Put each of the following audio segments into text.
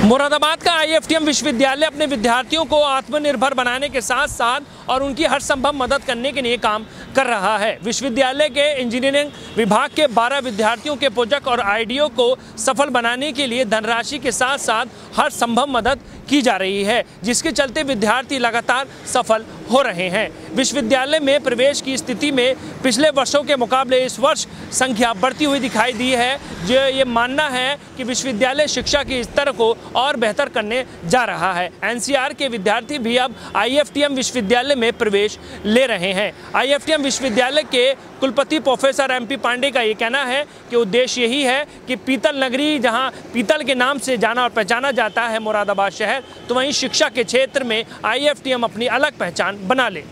मुरादाबाद का IFTM विश्वविद्यालय अपने विद्यार्थियों को आत्मनिर्भर बनाने के साथ साथ और उनकी हर संभव मदद करने के लिए काम कर रहा है। विश्वविद्यालय के इंजीनियरिंग विभाग के 12 विद्यार्थियों के प्रोजेक्ट और आइडियो को सफल बनाने के लिए धनराशि के साथ साथ हर संभव मदद की जा रही है, जिसके चलते विद्यार्थी लगातार सफल हो रहे हैं। विश्वविद्यालय में प्रवेश की स्थिति में पिछले वर्षों के मुकाबले इस वर्ष संख्या बढ़ती हुई दिखाई दी है। जो ये मानना है कि विश्वविद्यालय शिक्षा के स्तर को और बेहतर करने जा रहा है। NCR के विद्यार्थी भी अब IFTM विश्वविद्यालय में प्रवेश ले रहे हैं। IFTM विश्वविद्यालय के कुलपति प्रोफेसर MP पांडे का ये कहना है कि उद्देश्य यही है कि पीतल नगरी, जहां पीतल के नाम से जाना और पहचाना जाता है मुरादाबाद शहर, तो वहीं शिक्षा के क्षेत्र में IFTM अपनी अलग पहचान बना ले।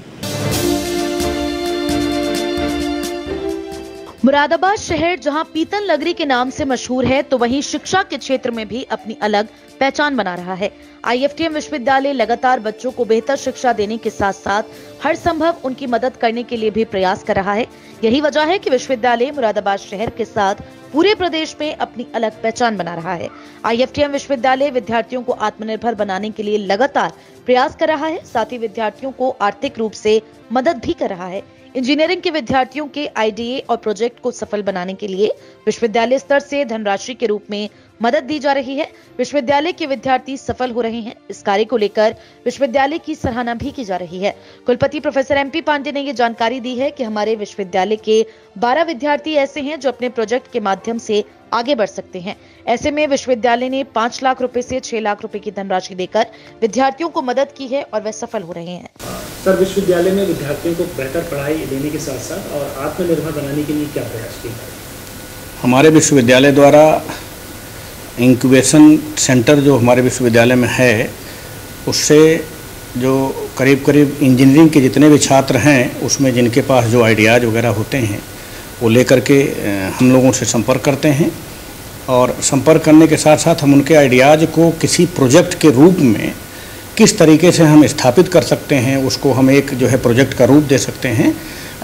मुरादाबाद शहर जहां पीतल नगरी के नाम से मशहूर है, तो वहीं शिक्षा के क्षेत्र में भी अपनी अलग पहचान बना रहा है। IFTM विश्वविद्यालय लगातार बच्चों को बेहतर शिक्षा देने के साथ साथ हर संभव उनकी मदद करने के लिए भी प्रयास कर रहा है। यही वजह है कि विश्वविद्यालय मुरादाबाद शहर के साथ पूरे प्रदेश में अपनी अलग पहचान बना रहा है। IFTM विश्वविद्यालय विद्यार्थियों को आत्मनिर्भर बनाने के लिए लगातार प्रयास कर रहा है, साथ ही विद्यार्थियों को आर्थिक रूप से मदद भी कर रहा है। इंजीनियरिंग के विद्यार्थियों के आईडीए और प्रोजेक्ट को सफल बनाने के लिए विश्वविद्यालय स्तर से धनराशि के रूप में मदद दी जा रही है। विश्वविद्यालय के विद्यार्थी सफल हो रहे हैं। इस कार्य को लेकर विश्वविद्यालय की सराहना भी की जा रही है। कुलपति प्रोफेसर MP पांडे ने ये जानकारी दी है कि हमारे विश्वविद्यालय के 12 विद्यार्थी ऐसे हैं जो अपने प्रोजेक्ट के माध्यम से आगे बढ़ सकते हैं। ऐसे में विश्वविद्यालय ने 5 लाख रुपए से 6 लाख रुपए की धनराशि देकर विद्यार्थियों को मदद की है और वे सफल हो रहे हैं। सर, विश्वविद्यालय में विद्यार्थियों को बेहतर पढ़ाई देने के साथ साथ और आत्मनिर्भर बनाने के लिए क्या प्रयास किए गए? हमारे विश्वविद्यालय द्वारा इंक्यूबेशन सेंटर जो हमारे विश्वविद्यालय में है, उससे जो करीब करीब इंजीनियरिंग के जितने भी छात्र हैं, उसमें जिनके पास जो आइडियाज़ वगैरह होते हैं, वो लेकर के हम लोगों से संपर्क करते हैं और संपर्क करने के साथ साथ हम उनके आइडियाज़ को किसी प्रोजेक्ट के रूप में किस तरीके से हम स्थापित कर सकते हैं, उसको हम एक जो है प्रोजेक्ट का रूप दे सकते हैं।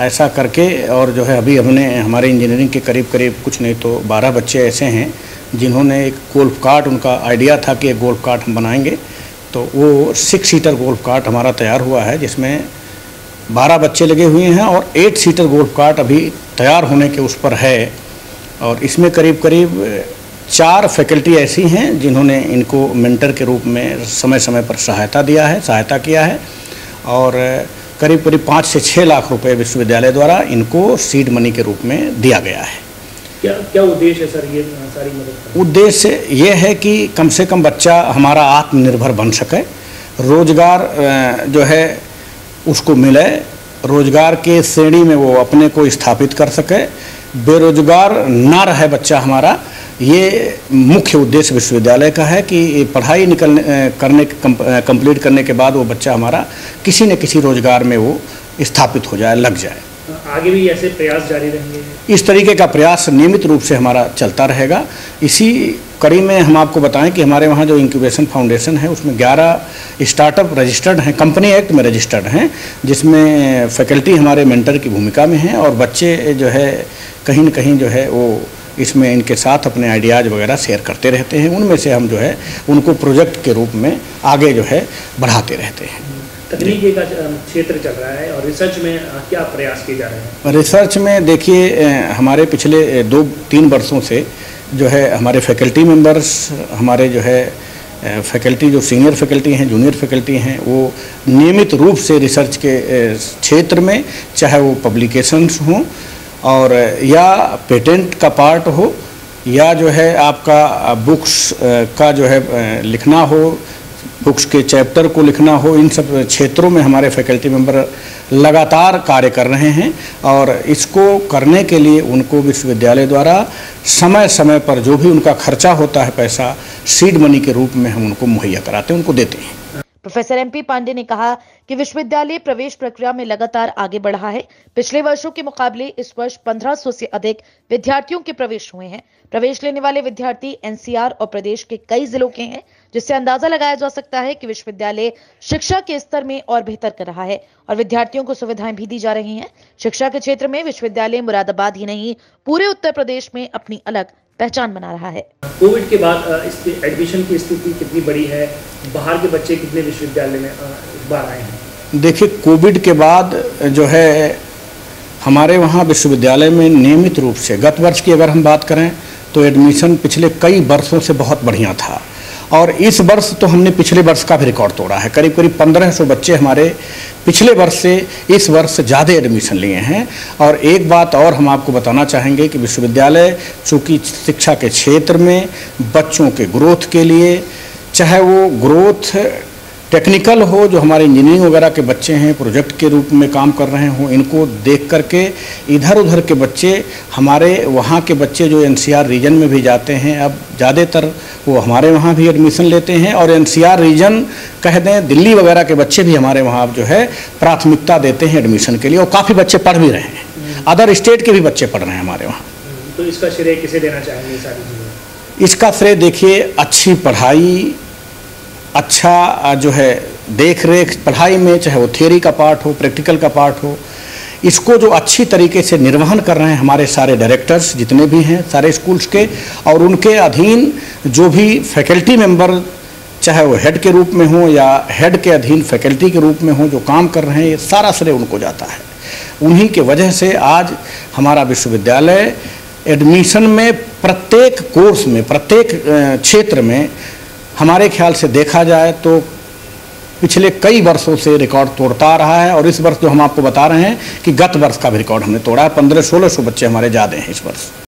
ऐसा करके और जो है अभी हमने हमारे इंजीनियरिंग के करीब करीब कुछ नहीं तो 12 बच्चे ऐसे हैं जिन्होंने एक गोल्फ कार्ट, उनका आइडिया था कि एक गोल्फ कार्ट हम बनाएंगे, तो वो 6 सीटर गोल्फ कार्ट हमारा तैयार हुआ है, जिसमें 12 बच्चे लगे हुए हैं और 8 सीटर गोल्फ कार्ट अभी तैयार होने के उस पर है। और इसमें करीब करीब 4 फैकल्टी ऐसी हैं जिन्होंने इनको मेंटर के रूप में समय समय पर सहायता किया है और करीब करीब 5 से 6 लाख रुपए विश्वविद्यालय द्वारा इनको सीड मनी के रूप में दिया गया है। क्या उद्देश्य है सर ये सारी मदद? उद्देश्य ये है कि कम से कम बच्चा हमारा आत्मनिर्भर बन सके, रोजगार जो है उसको मिले, रोजगार के श्रेणी में वो अपने को स्थापित कर सके, बेरोजगार ना रहे बच्चा हमारा। ये मुख्य उद्देश्य विश्वविद्यालय का है कि पढ़ाई कंप्लीट करने के बाद वो बच्चा हमारा किसी न किसी रोजगार में वो स्थापित हो जाए, लग जाए। आगे भी ऐसे प्रयास जारी रहेंगे? इस तरीके का प्रयास नियमित रूप से हमारा चलता रहेगा। इसी कड़ी में हम आपको बताएं कि हमारे वहाँ जो इंक्यूबेशन फाउंडेशन है, उसमें 11 स्टार्टअप रजिस्टर्ड हैं, कंपनी एक्ट में रजिस्टर्ड हैं, जिसमें फैकल्टी हमारे मेंटर की भूमिका में हैं और बच्चे जो है कहीं न कहीं जो है वो इसमें इनके साथ अपने आइडियाज़ वगैरह शेयर करते रहते हैं। उनमें से हम जो है उनको प्रोजेक्ट के रूप में आगे जो है बढ़ाते रहते हैं। तकनीकी का क्षेत्र चल रहा है और रिसर्च में क्या प्रयास किए जा रहे हैं? रिसर्च में देखिए, हमारे पिछले 2-3 वर्षों से जो है हमारे फैकल्टी मेंबर्स, हमारे जो है फैकल्टी जो सीनियर फैकल्टी हैं, जूनियर फैकल्टी हैं, वो नियमित रूप से रिसर्च के क्षेत्र में, चाहे वो पब्लिकेशंस हों और या पेटेंट का पार्ट हो या जो है आपका बुक्स का जो है लिखना हो, बुक्स के चैप्टर को लिखना हो, इन सब क्षेत्रों में हमारे फैकल्टी मेंबर लगातार कार्य कर रहे हैं और इसको करने के लिए उनको विश्वविद्यालय द्वारा समय समय पर जो भी उनका खर्चा होता है पैसा, सीड मनी के रूप में हम उनको मुहैया कराते हैं, उनको देते हैं। प्रोफेसर MP पांडे ने कहा कि विश्वविद्यालय प्रवेश प्रक्रिया में लगातार आगे बढ़ रहा है। पिछले वर्षों के मुकाबले इस वर्ष 1500 से अधिक विद्यार्थियों के प्रवेश हुए हैं। प्रवेश लेने वाले विद्यार्थी NCR और प्रदेश के कई जिलों के हैं, जिससे अंदाजा लगाया जा सकता है कि विश्वविद्यालय शिक्षा के स्तर में और बेहतर कर रहा है और विद्यार्थियों को सुविधाएं भी दी जा रही हैं। शिक्षा के क्षेत्र में विश्वविद्यालय मुरादाबाद ही नहीं, पूरे उत्तर प्रदेश में अपनी अलग पहचान बना रहा है। कोविड के बाद इसकी एडमिशन की स्थिति कितनी बड़ी है? बाहर के बच्चे कितने विश्वविद्यालय में इस बार आए हैं? देखिए, कोविड के बाद जो है हमारे वहाँ विश्वविद्यालय में नियमित रूप से गत वर्ष की अगर हम बात करें तो एडमिशन पिछले कई वर्षों से बहुत बढ़िया था और इस वर्ष तो हमने पिछले वर्ष का भी रिकॉर्ड तोड़ा है। करीब 1500 बच्चे हमारे पिछले वर्ष से इस वर्ष ज़्यादा एडमिशन लिए हैं। और एक बात और हम आपको बताना चाहेंगे कि विश्वविद्यालय चूँकि शिक्षा के क्षेत्र में बच्चों के ग्रोथ के लिए, चाहे वो ग्रोथ टेक्निकल हो, जो हमारे इंजीनियरिंग वगैरह के बच्चे हैं प्रोजेक्ट के रूप में काम कर रहे हों, इनको देख करके इधर उधर के बच्चे, हमारे वहाँ के बच्चे जो एनसीआर रीजन में भी जाते हैं, अब ज़्यादातर वो हमारे वहाँ भी एडमिशन लेते हैं। और एनसीआर रीजन कह दें, दिल्ली वगैरह के बच्चे भी हमारे वहाँ जो है प्राथमिकता देते हैं एडमिशन के लिए और काफ़ी बच्चे पढ़ भी रहे हैं। अदर स्टेट के भी बच्चे पढ़ रहे हैं हमारे वहाँ। तो इसका श्रेय किसे देना चाहेंगे सारी चीज़ें? इसका श्रेय देखिए, अच्छी पढ़ाई, अच्छा जो है देख रेख पढ़ाई में, चाहे वो थियरी का पार्ट हो, प्रैक्टिकल का पार्ट हो, इसको जो अच्छी तरीके से निर्वहन कर रहे हैं हमारे सारे डायरेक्टर्स जितने भी हैं सारे स्कूल्स के, और उनके अधीन जो भी फैकल्टी मेंबर, चाहे वो हेड के रूप में हो या हेड के अधीन फैकल्टी के रूप में हो, जो काम कर रहे हैं, ये सारा श्रेय उनको जाता है। उन्हीं के वजह से आज हमारा विश्वविद्यालय एडमिशन में प्रत्येक कोर्स में, प्रत्येक क्षेत्र में हमारे ख्याल से देखा जाए तो पिछले कई वर्षों से रिकॉर्ड तोड़ता रहा है। और इस वर्ष जो हम आपको बता रहे हैं कि गत वर्ष का भी रिकॉर्ड हमने तोड़ा है, 1500-1600 बच्चे हमारे ज़्यादा हैं इस वर्ष।